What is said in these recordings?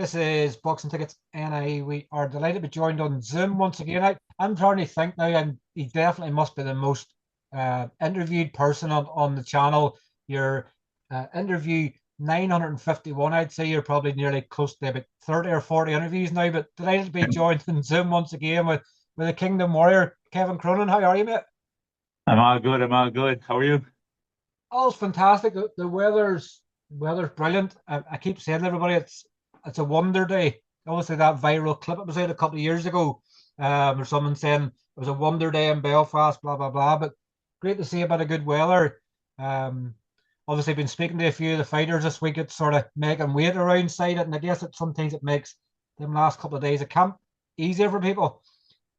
This is Boxing Tickets NI. We are delighted to be joined on Zoom once again. I'm trying to think now, and he definitely must be the most interviewed person on the channel. Your interview 951, I'd say you're probably nearly close to about 30 or 40 interviews now, but delighted to be joined on Zoom once again with the Kingdom Warrior, Kevin Cronin. How are you, mate? I'm all good. I'm all good. How are you? All's fantastic. The weather's brilliant. I keep saying to everybody, it's a wonder day. Obviously, that viral clip it was out a couple of years ago, or someone saying it was a wonder day in Belfast, blah blah blah. But great to see a bit of good weather. Um, Obviously, been speaking to a few of the fighters this week. It's sort of making weight around side it, and I guess sometimes it makes them last couple of days of camp easier for people.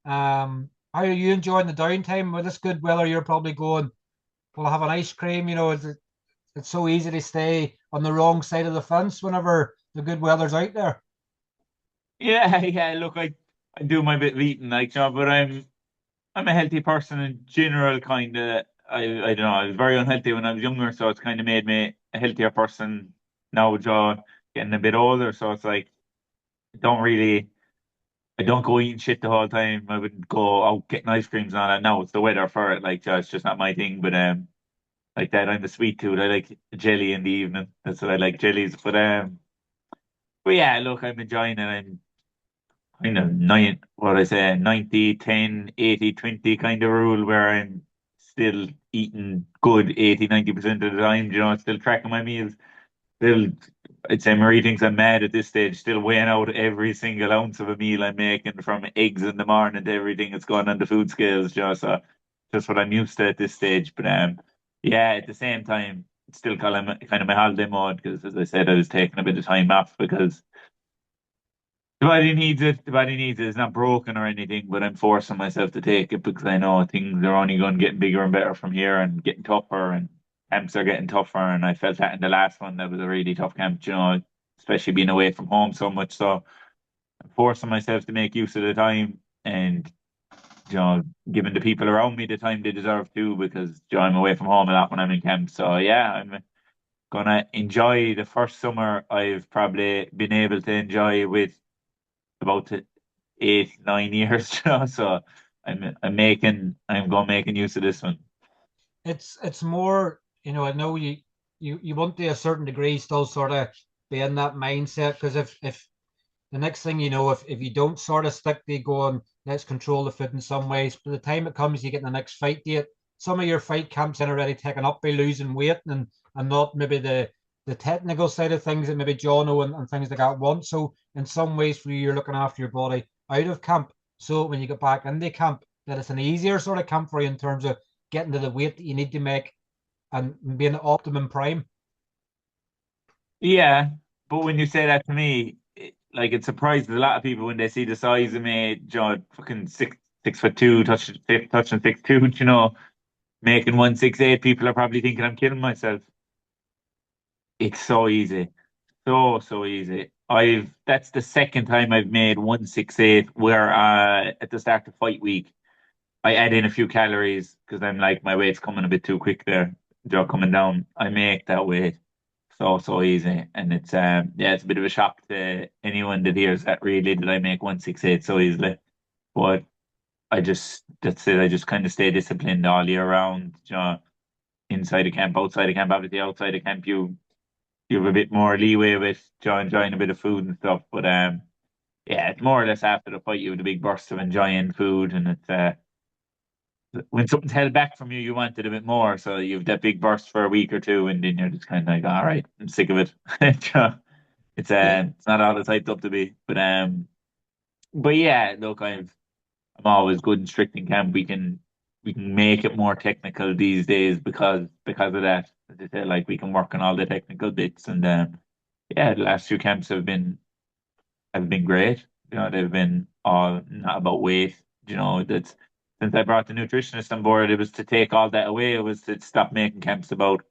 How are you enjoying the downtime with this good weather? You're probably going. We'll have an ice cream. It's so easy to stay on the wrong side of the fence whenever the good weather's out there. Yeah, yeah. Look, I do my bit of eating, but I'm a healthy person in general. Kind of, I don't know. I was very unhealthy when I was younger, so it's kind of made me a healthier person now. Getting a bit older, so it's like I don't really, I don't go eating shit the whole time. I wouldn't go out getting ice creams and all that. Now it's the weather for it. It's just not my thing. But like that, I'm the sweet tooth. I like jelly in the evening. That's what I like, jellies. But yeah, look, I'm enjoying it. I'm kind of what I say, 90, 10, 80, 20 kind of rule where I'm still eating good 80, 90% of the time, still tracking my meals. Still, I'd say Marie thinks I'm mad at this stage, still weighing out every single ounce of a meal I'm making from eggs in the morning to everything that's going on the food scales, so just what I'm used to at this stage. But yeah, at the same time, it's still kind of my holiday mode because, as I said, I was taking a bit of time off because the body needs it. The body needs it. It's not broken or anything, but I'm forcing myself to take it because I know things are only going to get bigger and better from here and getting tougher and camps are getting tougher. And I felt that in the last one. That was a really tough camp, especially being away from home so much. So I'm forcing myself to make use of the time and, giving the people around me the time they deserve too because, I'm away from home a lot when I'm in camp. So yeah, I'm gonna enjoy the first summer I've probably been able to enjoy with about 8, 9 years. So I'm going making use of this one. It's more, I know you want to a certain degree still sort of be in that mindset because if the next thing you know, if you don't sort of stick to going, let's control the food in some ways, by the time it comes, you get the next fight date, some of your fight camps are already taken up by losing weight and not maybe the technical side of things that maybe John and things like that want. So in some ways for you, you're looking after your body out of camp. So when you get back into camp, that it's an easier sort of camp for you in terms of getting to the weight that you need to make and being the optimum prime. Yeah, but when you say that to me, it surprises a lot of people when they see the size of me, fucking 6'2", touching 6'2", making 168. People are probably thinking I'm kidding myself. It's so easy, so easy. I've That's the second time I've made 168. Where at the start of fight week. I add in a few calories because I'm like my weight's coming a bit too quick there. Coming down. I make that weight so easy, and it's yeah, it's a bit of a shock to anyone that hears that really that I make 168 so easily. But that's it. I just kind of stay disciplined all year round. Inside the camp, outside the camp. Obviously, outside the camp, you have a bit more leeway with enjoying a bit of food and stuff. But yeah, it's more or less after the fight you have the big burst of enjoying food, and it's when something's held back from you, you want it a bit more. So you have that big burst for a week or two, and then you're just kind of like, all right, I'm sick of it. Yeah, It's not all it's hyped up to be, but yeah, look, I'm always good and strict in camp. We can make it more technical these days because of that. As I say, like we can work on all the technical bits, and yeah, the last few camps have been great. They've been all not about weight. That's since I brought the nutritionist on board, it was to take all that away. It was to stop making camps about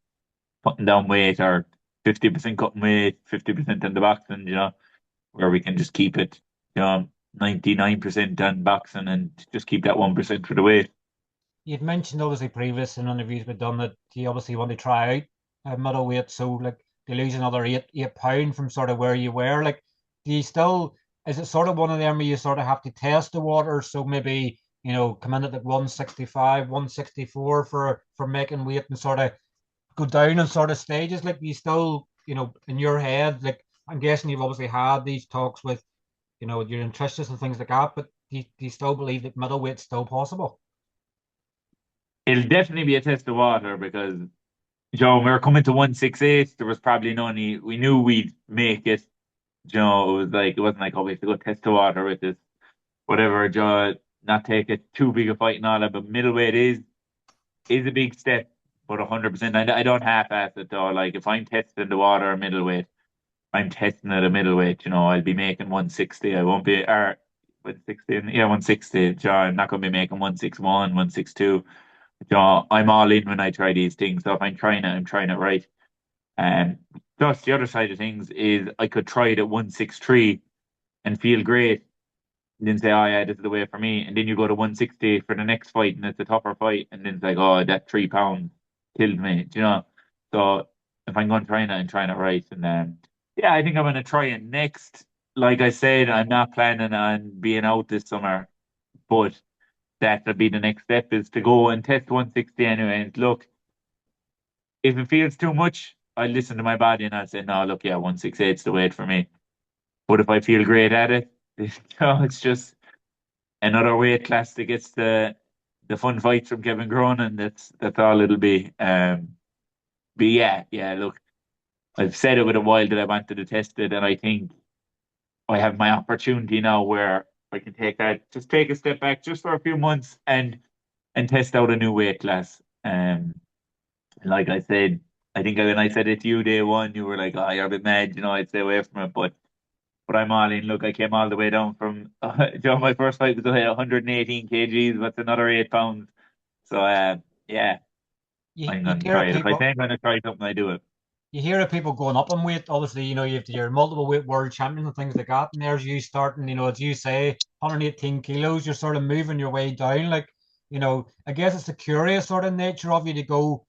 putting down weight or 50% cutting weight, 50% in the boxing, where we can just keep it, 99% on boxing and just keep that 1% for the weight. you'd mentioned obviously previous in interviews we've done that you obviously want to try out middleweight, so like you lose another eight pound from sort of where you were. Like, do you still, is it sort of one of them where you sort of have to test the water? So maybe, come in at like 165, 164 for making weight and sort of go down in sort of stages? Like, you still, in your head, like, I'm guessing you've obviously had these talks with, your nutritionists and things like that, but do you still believe that middleweight's still possible? It'll definitely be a test of water because when we were coming to 168, there was probably no need. We knew we'd make it. It wasn't like, oh, we have to go test the water with this, whatever, not take it too big a fight and all that. But middleweight is a big step, but 100%. I don't half-ass it though. Like if I'm testing the water at middleweight, I'm testing it at middleweight. I'll be making 160. I won't be, or 160, yeah, 160. I'm not going to be making 161, 162. I'm all in when I try these things. So if I'm trying it, I'm trying it right. Um, Plus, the other side of things is I could try it at 163 and feel great, and then say, oh, yeah, this is the way for me. And then you go to 160 for the next fight, and it's a tougher fight. And then it's like, oh, that 3 pounds killed me, So if I'm going to try it, I'm trying it right. And yeah, I think I'm going to try it next. Like I said, I'm not planning on being out this summer, but that'll be the next step is to go and test 160 anyway. And look, if it feels too much, I listen to my body and I'll say, no, look, yeah, 168 is the weight for me. But if I feel great at it, it's just another weight class that gets the fun fights from Kevin Cronin. That's all it'll be. But yeah. Look, I've said it with a while that I wanted to test it, and I think I have my opportunity now where I can just take a step back just for a few months and test out a new weight class. Like I said, I think when I said it to you day one, you were like, "Oh, you're a bit mad," I'd stay away from it, but I'm all in. Look, I came all the way down from, my first fight was 118 kgs. That's another 8 pounds. So, yeah, You, I'm you going to hear try of it. If I people say I'm going to try something, I do it. you hear of people going up in weight. Obviously, you have your multiple weight world champion and things like that. And there's you starting, as you say, 118 kilos, you're sort of moving your way down. Like, I guess it's the curious sort of nature of you to go,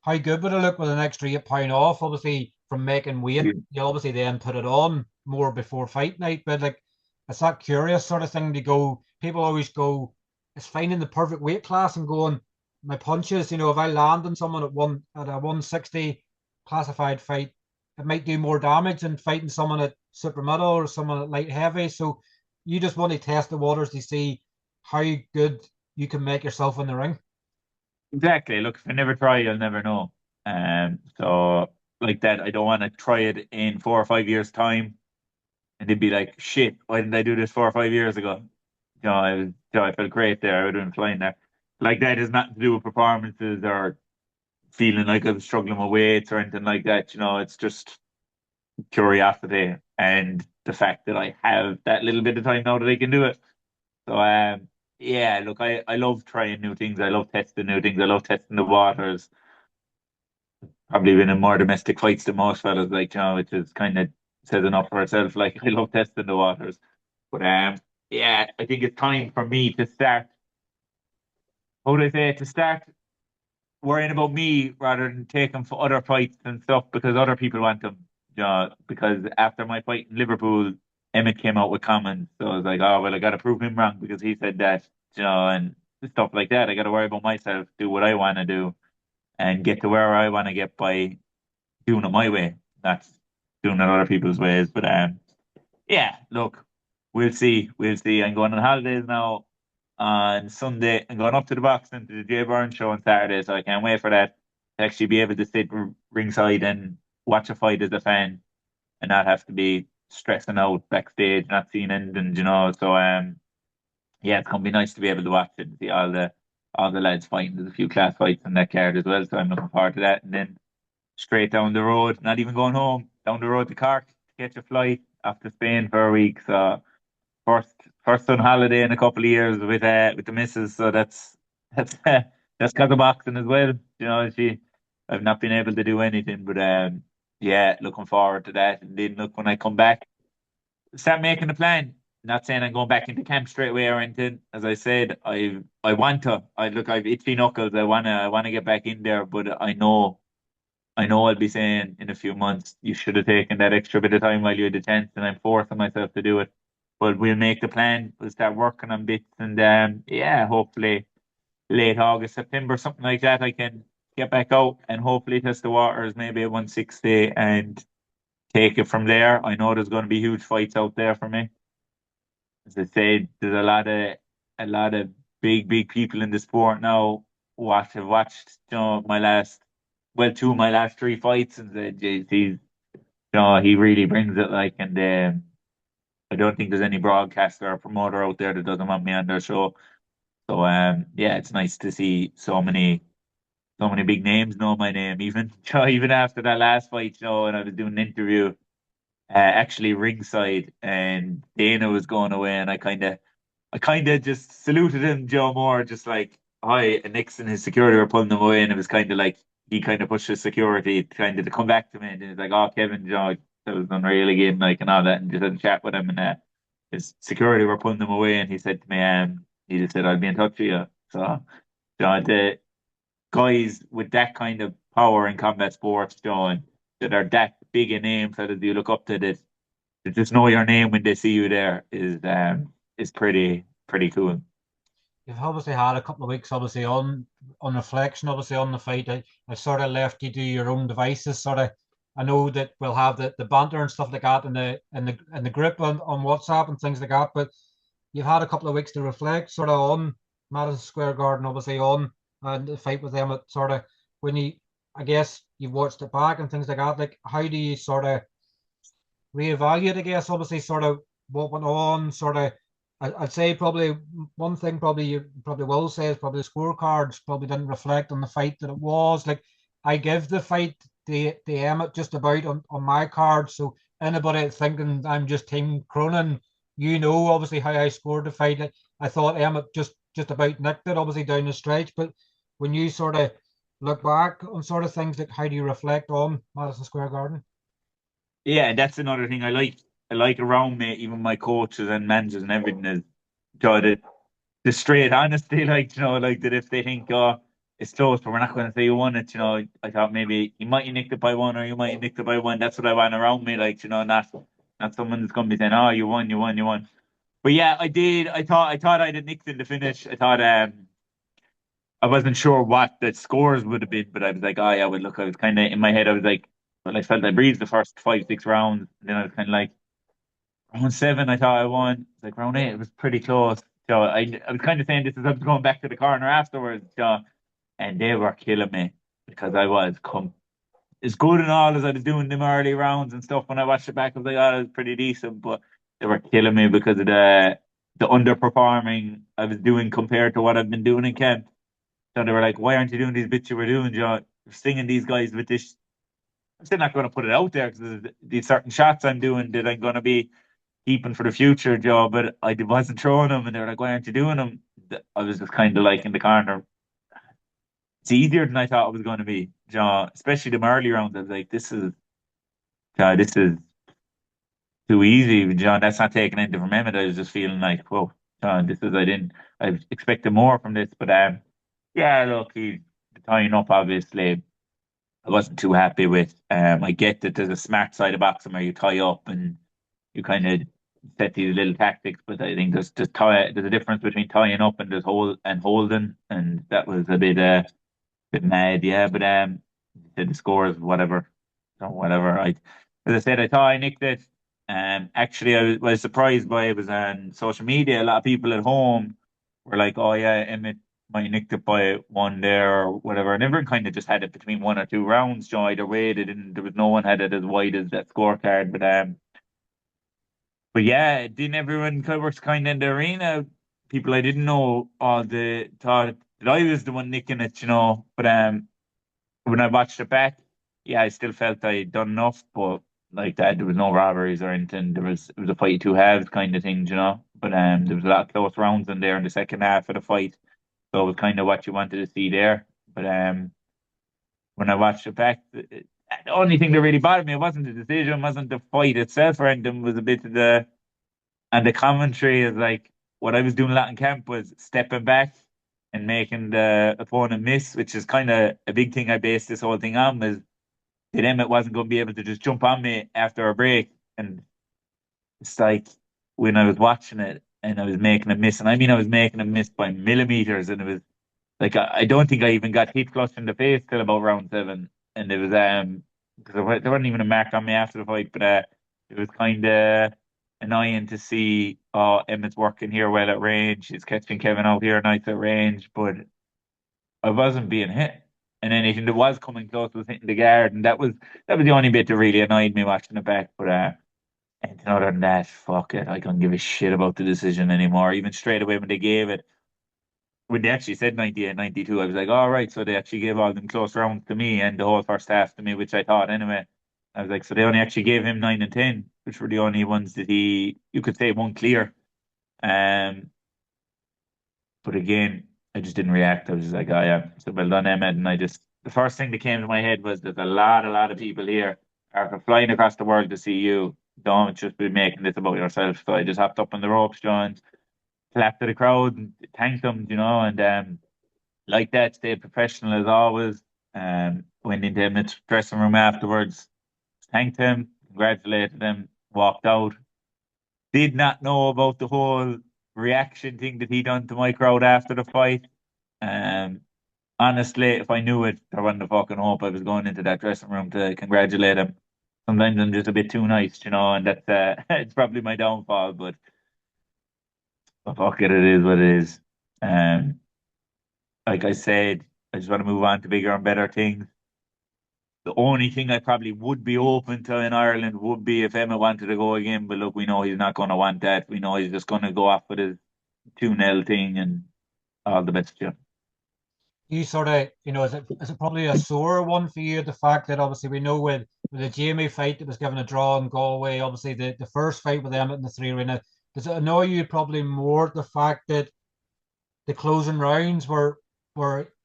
how good would it look with an extra 8 pound off? Obviously, from making weight, Yeah. you obviously then put it on more before fight night. But like, it's that curious sort of thing to go. People always go, it's finding the perfect weight class and going, my punches, if I land on someone at a 160 classified fight, it might do more damage than fighting someone at super middle or someone at light heavy. So you just want to test the waters to see how good you can make yourself in the ring. Exactly. Look, if I never try, you'll never know. So like that, I don't want to try it in 4 or 5 years' time and they'd be like, shit, why didn't I do this 4 or 5 years ago? I felt great there. I would have been flying there. Like that has nothing to do with performances or feeling like I was struggling with weights or anything like that. It's just curiosity and the fact that I have that little bit of time now that I can do it. So yeah, look, I love trying new things. I love testing new things. I love testing the waters. Probably been in more domestic fights than most fellas, like, which is kind of says enough for itself. Like I love testing the waters. But yeah, I think it's time for me to start. How do I say it? To start worrying about me rather than taking for other fights and stuff because other people want them. Because after my fight in Liverpool, Emmett came out with comments. So I was like, oh well, I got to prove him wrong because he said that. And stuff like that. I got to worry about myself, do what I want to do, and get to where I want to get by doing it my way, not doing it other people's ways. But yeah, look, we'll see. We'll see. I'm going on holidays now on Sunday. I'm going up to the boxing to the Jay Burns show on Saturday, so I can't wait for that to actually be able to sit ringside and watch a fight as a fan and not have to be stressing out backstage, not seeing anything. So yeah, it's gonna be nice to be able to watch it and see all the lads fighting. There's a few class fights on that card as well, so I'm looking forward to that. And then straight down the road, not even going home, down the road to Cork to catch a flight after Spain for a week. So first first on holiday in a couple of years with the missus. So that's that's because of boxing as well. I've not been able to do anything, but yeah, looking forward to that. And then look when I come back, start making a plan. Not saying I'm going back into camp straight away or anything. As I said, I want to. I've itchy knuckles. I wanna get back in there, but I know I know I'll be saying in a few months, you should have taken that extra bit of time while you had the chance, and I'm forcing myself to do it. But we'll make the plan. We'll start working on bits, and yeah, hopefully late August, September, something like that, I can get back out and hopefully test the waters, maybe at 160 and take it from there. I know there's going to be huge fights out there for me. As I said, there's a lot of big people in the sport now. What have watched, my two of my last three fights, and said, "Geez, he really brings it." Like, and I don't think there's any broadcaster or promoter out there that doesn't want me on their show. So, yeah, it's nice to see so many big names know my name. Even even after that last fight, and I was doing an interview, actually ringside, and Dana was going away, and I kind of just saluted him, Joe Moore, just like hi, and Nixon, his security were pulling them away, and it was kind of like he kind of pushed his security kind of to come back to me, and he was like, "Oh, Kevin, Joe, that was unreal again," like and all that, and just had a chat with him, and his security were pulling them away, and he said to me, he just said, "I'll be in touch with you." So, the guys with that kind of power in combat sports, John, that are that big a name that you look up to, that just know your name when they see you there is pretty cool. You've obviously had a couple of weeks, obviously on reflection, obviously on the fight. I sort of left you to your own devices. Sort of, I know that we'll have the banter and stuff like that in the group on WhatsApp and things like that. But you've had a couple of weeks to reflect, sort of on Madison Square Garden, obviously on and the fight with them. At sort of when I guess you've watched it back and things like that. Like, how do you sort of reevaluate, I guess, obviously sort of what went on, sort of I'd say probably one thing probably you probably will say is probably the scorecards probably didn't reflect on the fight that it was. Like, I give the fight the Emmet just about on my card. So anybody thinking I'm just team Cronin, obviously how I scored the fight. I thought Emmet just about nicked it, obviously down the stretch. But when you sort of look back on sort of things, like how do you reflect on Madison Square Garden? Yeah, that's another thing I like. I like around me, even my coaches and managers and everything is the straight honesty, like like that if they think, oh, it's close, but we're not going to say you won it. I thought maybe you might have nicked it by one, or you might have nicked it by one. That's what I want around me, like not someone that's going to be saying, oh, you won, you won, you won. But yeah, I did. I thought I'd have nicked in the finish. I thought I wasn't sure what the scores would have been, but I was like, oh yeah, well look, I was kind of in my head. I was like, well, I felt I breathed the first 5, 6 rounds, and then I was kind of like round seven. I thought I won. Like round eight, it was pretty close. So I was kind of saying this as I was going back to the corner afterwards, and they were killing me because I was as good and all as I was doing them early rounds and stuff. When I watched it back, I was like, oh, it was pretty decent, but they were killing me because of the underperforming I was doing compared to what I've been doing in camp. So they were like, why aren't you doing these bits you were doing, John? You're stinging these guys with this. I'm still not going to put it out there because these certain shots I'm doing that I'm going to be keeping for the future, Joe, but I wasn't throwing them, and they were like, "Why aren't you doing them?" I was just kind of like in the corner. It's easier than I thought it was going to be, Joe. Especially the early rounds. I was like, this is too easy, John. That's not taking anything from Emmet. I was just feeling like, whoa, John, I expected more from this, but yeah, look, he's tying up. Obviously, I wasn't too happy with. I get that there's a smart side of boxing where you tie up and you kind of set these little tactics, but I think there's a difference between tying up and there's holding, and that was a bit mad, yeah. But the scores, whatever, so whatever. As I said, I thought I nicked it. Actually, I was surprised by it was on social media. A lot of people at home were like, "Oh yeah, Emmett might nicked it by one there or whatever," and everyone kind of just had it between 1 or 2 rounds. Joe, either way, they didn't. There was no one had it as wide as that scorecard, but yeah, didn't everyone was kind of in the arena? People I didn't know all the thought that I was the one nicking it, But when I watched it back, yeah, I still felt I'd done enough, but like that, there was no robberies or anything. It was a fight two halves kind of thing. But there was a lot of close rounds in there in the second half of the fight, so it was kind of what you wanted to see there. But when I watched it back, the only thing that really bothered me, it wasn't the decision, wasn't the fight itself or anything, was a bit of the commentary is like what I was doing a lot in camp was stepping back and making the opponent miss, which is kind of a big thing I based this whole thing on. Was that Emmett wasn't going to be able to just jump on me after a break. And it's like when I was watching it and I was making a miss, and I mean I was making a miss by millimeters, and it was like I don't think I even got hit flush in the face till about round 7, and it was because there wasn't even a mark on me after the fight, but it was kind of annoying to see Emmett's working here well at range, he's catching Kevin out here nice at range, but I wasn't being hit. And anything that was coming close was hitting the guard, and that was the only bit that really annoyed me watching it back. But anything other than that, fuck it, I couldn't give a shit about the decision anymore. Even straight away when they gave it, when they actually said 98, 92, I was like, all right, so they actually gave all them close rounds to me and the whole first half to me, which I thought anyway. I was like, so they only actually gave him 9 and 10, which were the only ones that you could say, won clear. Um, but again, I just didn't react. I was just like, oh yeah, so well done, Emmet. And the first thing that came to my head was there's a lot of people here are flying across the world to see you. Don't just be making this about yourself. So I just hopped up on the ropes, John, clapped to the crowd and thanked them, and like that, stayed professional as always. Went into Emmet's dressing room afterwards, thanked him, congratulated him, walked out. Did not know about the whole reaction thing that he done to my crowd after the fight. Um, honestly, if I knew it, there wasn't a fucking hope I was going into that dressing room to congratulate him. Sometimes I'm just a bit too nice, and that's it's probably my downfall. But fuck it, it is what it is. Um, like I said, I just want to move on to bigger and better things. The only thing I probably would be open to in Ireland would be if Emma wanted to go again. But look, we know he's not going to want that. We know he's just going to go off with his 2-0 thing and all the best, yeah. You sort of, is it probably a sore one for you? The fact that obviously we know with the Jamie fight that was given a draw in Galway, obviously the first fight with Emmett in the three arena, does it annoy you probably more the fact that the closing rounds where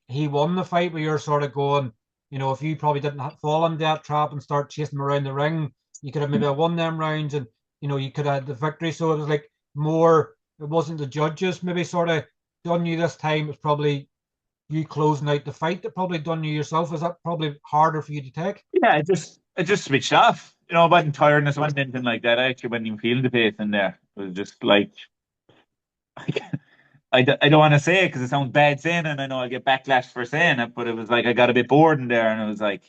he won the fight, where you're sort of going, if you probably didn't fall into that trap and start chasing him around the ring, you could have maybe won them rounds and you could have had the victory. So it was like more, it wasn't the judges maybe sort of done you this time. It's probably you closing out the fight that probably done you yourself. Is that probably harder for you to take? Yeah, it just switched off. It wasn't tiredness, it wasn't anything like that. I actually wasn't even feeling the pace in there. It was just like I don't want to say it because it sounds bad saying it, and I know I'll get backlash for saying it, but it was like I got a bit bored in there, and it was like,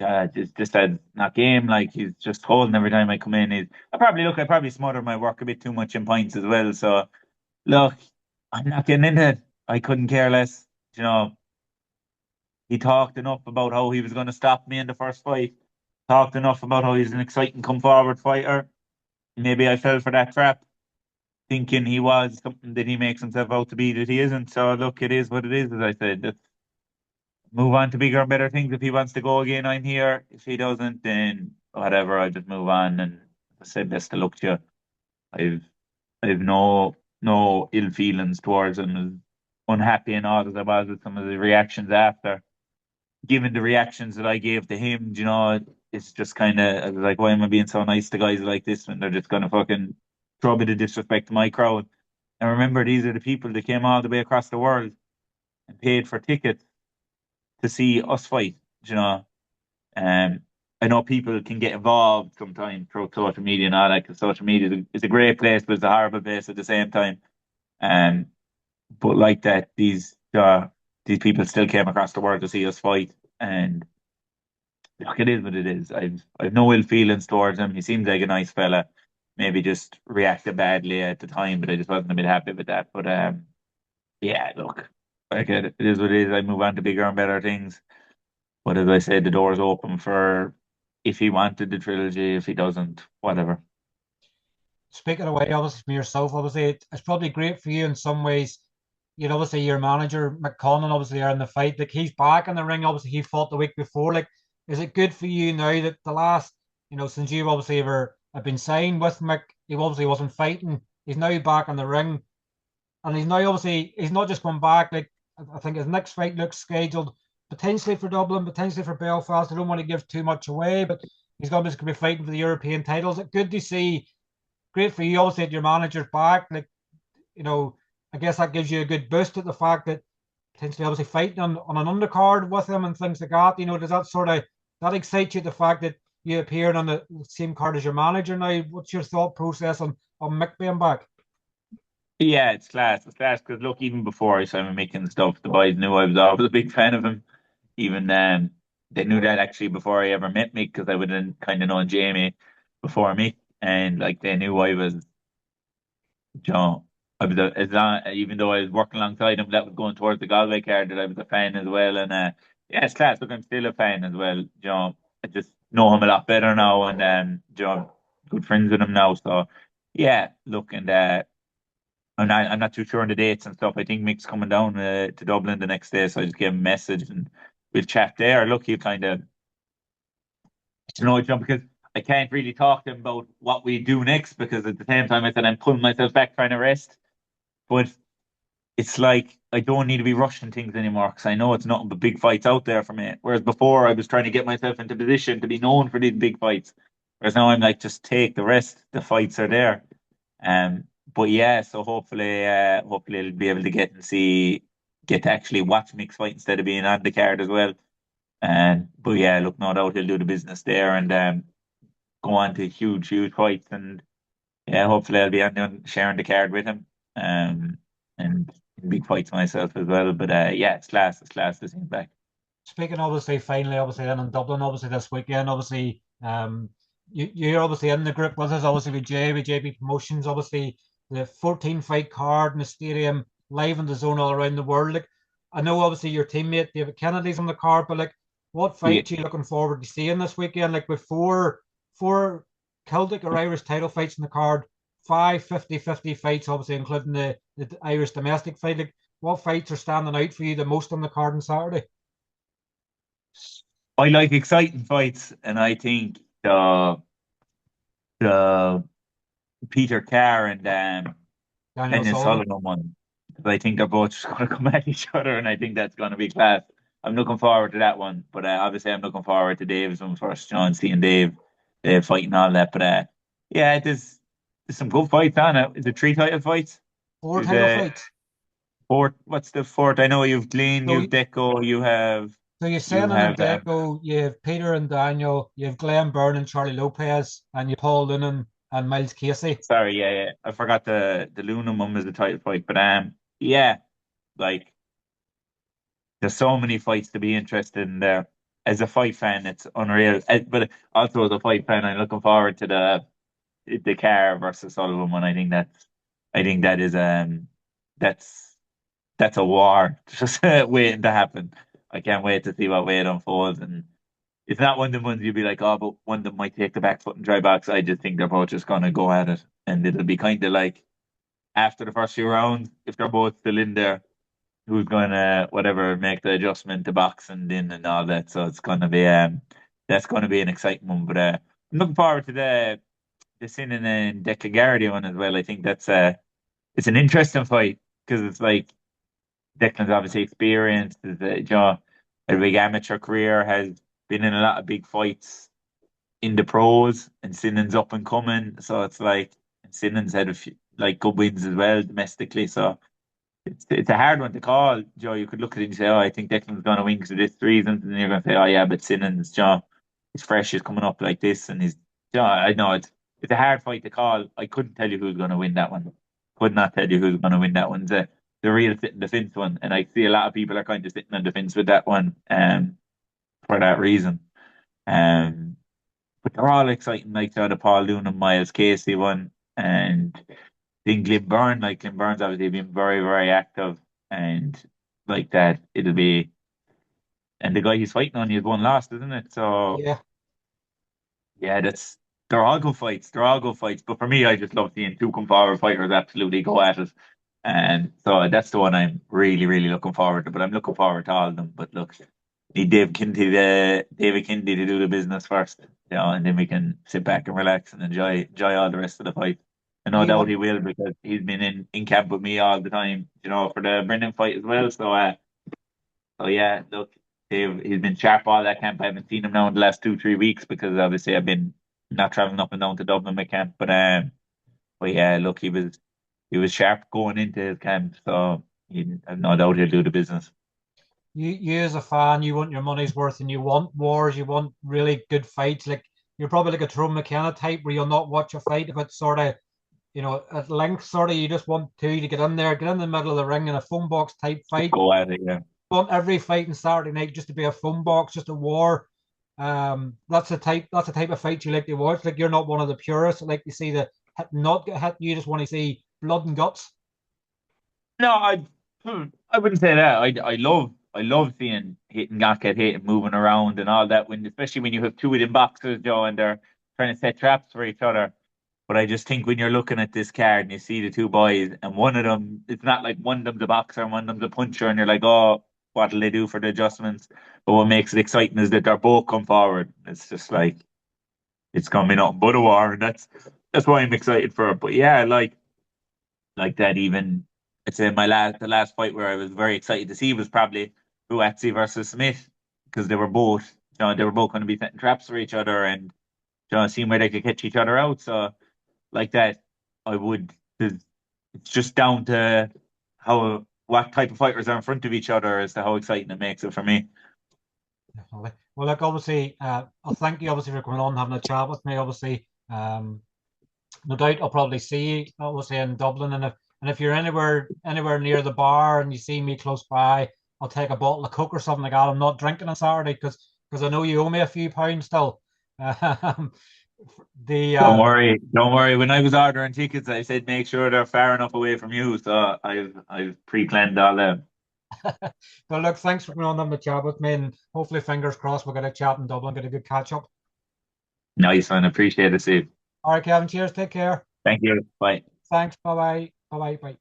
just that not game. Like he's just holding every time I come in. I probably smother my work a bit too much in points as well. So look, I'm not getting into it. I couldn't care less. You know, he talked enough about how he was going to stop me in the first fight. Talked enough about how he's an exciting come forward fighter. Maybe I fell for that trap, thinking he was something that he makes himself out to be that he isn't. So look, it is what it is, as I said. Let's move on to bigger and better things. If he wants to go again, I'm here. If he doesn't, then whatever, I just move on and I say best of luck to you. I've I've no ill feelings towards him, as unhappy and all as I was with some of the reactions after. Given the reactions that I gave to him, it's just kind of, I was like, why am I being so nice to guys like this when they're just going to fucking throw a bit of disrespect to my crowd? And remember, these are the people that came all the way across the world and paid for tickets to see us fight, you know. Um, I know people can get involved sometimes through social media and all that, because social media is a great place, but it's a horrible place at the same time. Um, but like that, these people still came across the world to see us fight, and look, it is what it is. I've no ill feelings towards him. He seems like a nice fella. Maybe just reacted badly at the time, but I just wasn't a bit happy with that. But yeah, look, like it is what it is. I move on to bigger and better things. But as I said, the door's open for if he wanted the trilogy, if he doesn't, whatever. Speaking away, obviously from yourself, obviously it's probably great for you in some ways. Obviously your manager McConnell, obviously are in the fight. Like he's back in the ring. Obviously he fought the week before. Like, is it good for you now that the last, since you obviously ever have been signed with Mick, he obviously wasn't fighting. He's now back in the ring, and he's now obviously he's not just come back. Like I think his next fight looks scheduled potentially for Dublin, potentially for Belfast. I don't want to give too much away, but he's obviously going to be fighting for the European titles. It's good to see. Great for you, obviously, that your manager's back. Like, I guess that gives you a good boost at the fact that potentially, obviously, fighting on an undercard with him and things like that. Does that sort of that excites you, the fact that you appearing on the same card as your manager now? What's your thought process on Mick being back? Yeah, it's class. It's class because look, even before I started making stuff, the boys knew I was always a big fan of him. Even they knew that actually before I ever met Mick because I would have kind of known Jamie before me, and like they knew I was, you know, I was as long, even though I was working alongside him, that was going towards the Galway card that I was a fan as well. And yeah, it's class. Look, I'm still a fan as well. You know, I just know him a lot better now, and you know, good friends with him now. So yeah, look, and I'm not too sure on the dates and stuff. I think Mick's coming down to Dublin the next day, so I just gave him a message and we'll chat there. Look, he'll kind of, you know, because I can't really talk to him about what we do next because at the same time I said I'm pulling myself back trying to rest. But it's like I don't need to be rushing things anymore because I know it's nothing but big fights out there for me. Whereas before I was trying to get myself into position to be known for these big fights. Whereas now I'm like, just take the rest. The fights are there. Um, but yeah, so hopefully I'll be able to get to actually watch mixed fight instead of being on the card as well. And but yeah, look, no doubt he'll do the business there and go on to huge fights. And yeah, hopefully I'll be on sharing the card with him. And big fights myself as well. But yeah, it's class. It's class to see him back. Speaking obviously, finally, obviously then in Dublin, obviously this weekend, obviously, you're obviously in the group with us, obviously with JB Promotions, obviously the 14 fight card in the stadium, live in the zone all around the world. Like, I know obviously your teammate David Kennedy's on the card, but like, what Yeah, fights are you looking forward to seeing this weekend? Like with four Celtic or Irish title fights in the card, five 50-50 fights, obviously including the Irish domestic fight. Like, what fights are standing out for you the most on the card on Saturday? I like exciting fights, and I think the Peter Carr and Daniel Daniel Sullivan. Sullivan one. I think they're both just going to come at each other, and I think that's going to be class. I'm looking forward to that one, but obviously I'm looking forward to Dave's one first. John, seeing Dave fighting all that, but yeah, there's some good fights on it. Is it three title fights? Four There's title fights. fourth. What's the fourth? I know you've Glenn, So, you've Deco, so you're you Senan and have Deco, you have Peter and Daniel, you have Glenn Byrne and Charlie Lopez, and you Paul Loonan and Miles Casey. sorry, yeah, I forgot the Luna one was the title fight, but yeah, like. There's so many fights to be interested in there. As a fight fan, it's unreal. But also as a fight fan, I'm looking forward to the Carr versus Sullivan one. I think that is that's that's a war just waiting to happen. I can't wait to see what way it unfolds. And it's not one of the ones you'd be like, oh, but one of them might take the back foot and try box. I just think they're both just gonna go at it, and it'll be kind of like after the first few rounds, if they're both still in there who's going to whatever make the adjustment to boxing in and all that. So it's going to be that's going to be an exciting one. But I'm looking forward to the Sinan and Declan Garrity one as well. I think that's it's an interesting fight because it's like Declan's obviously experienced, is you know, a big amateur career, has been in a lot of big fights in the pros, and Sinan's up and coming. So it's like and Sinan's had a few like good wins as well domestically. So it's a hard one to call, Joe. You could look at it and say, "Oh, I think Declan's going to win because of this reason," and then you're going to say, "Oh, yeah, but Simmons, Joe, he's fresh, he's coming up like this, and he's, Joe, I know it's a hard fight to call. I couldn't tell you who's going to win that one. Could not tell you who's going to win that one. The real sit in the fence one, and I see a lot of people are kind of sitting on the fence with that one, for that reason. Um, but they're all exciting, like the Paul Loon and Miles Casey one, and then Glenn Byrne's obviously been very active and like that. It'll be and the guy he's fighting on is one last, isn't it? So Yeah. yeah, that's they're all good fights. They're all good fights. But for me, I just love seeing two come forward fighters absolutely go at it. And so that's the one I'm really looking forward to. But I'm looking forward to all of them. But look, need David Kinney to do the business first, you know, and then we can sit back and relax and enjoy all the rest of the fight. And no Me doubt one. he will because he's been in camp with me all the time, you know, for the Brennan fight as well. So yeah, look, he's been sharp all that camp. I haven't seen him now in the last 2 3 weeks because obviously I've been not traveling up and down to Dublin with camp. But yeah, look, he was sharp going into his camp, so I've no doubt he'll do the business. you as a fan, you want your money's worth, and you want wars, you want really good fights. Like you're probably like a Tyrone McKenna type where you'll not watch a fight if it's sort of, at length, sort of. You just want to get in there, get in the middle of the ring in a phone box type fight. Go at it, yeah. Want every fight on Saturday night just to be a phone box, just a war. That's the type of fight you like to watch. Like you're not one of the purists that like to see the hit not get hit. You just want to see blood and guts. No, I wouldn't say that. I love seeing hitting got get hit and moving around and all that when especially when you have two of them boxers, Joe, and they're trying to set traps for each other. But I just think when you're looking at this card and you see the two boys and one of them, it's not like one of them's a boxer and one of them's a puncher, and you're like, oh, what'll they do for the adjustments? But what makes it exciting is that they're both come forward. It's just like it's gonna be nothing but a war, and that's why I'm excited for it. But yeah, like that even I'd say the last fight where I was very excited to see was probably Buatsi versus Smith because they were both going to be setting traps for each other and seeing where they could catch each other out. So like that, I would. It's just down to how what type of fighters are in front of each other as to how exciting it makes it for me. Definitely. Well, look, obviously, I'll thank you obviously for coming on and having a chat with me. Obviously, no doubt I'll probably see you obviously in Dublin, and if you're anywhere near the bar and you see me close by, I'll take a bottle of Coke or something like that. I'm not drinking on Saturday because I know you owe me a few pounds still. Um, the Don't worry. When I was ordering tickets, I said make sure they're far enough away from you. So I've pre-planned all that. But look, thanks for coming on having a chat with me, and hopefully, fingers crossed, we'll get a chat in Dublin, get a good catch up. Nice one. Appreciate it, Steve. All right, Kevin. Cheers. Take care. Thank you. Bye. Thanks. Bye bye. Bye bye. Bye.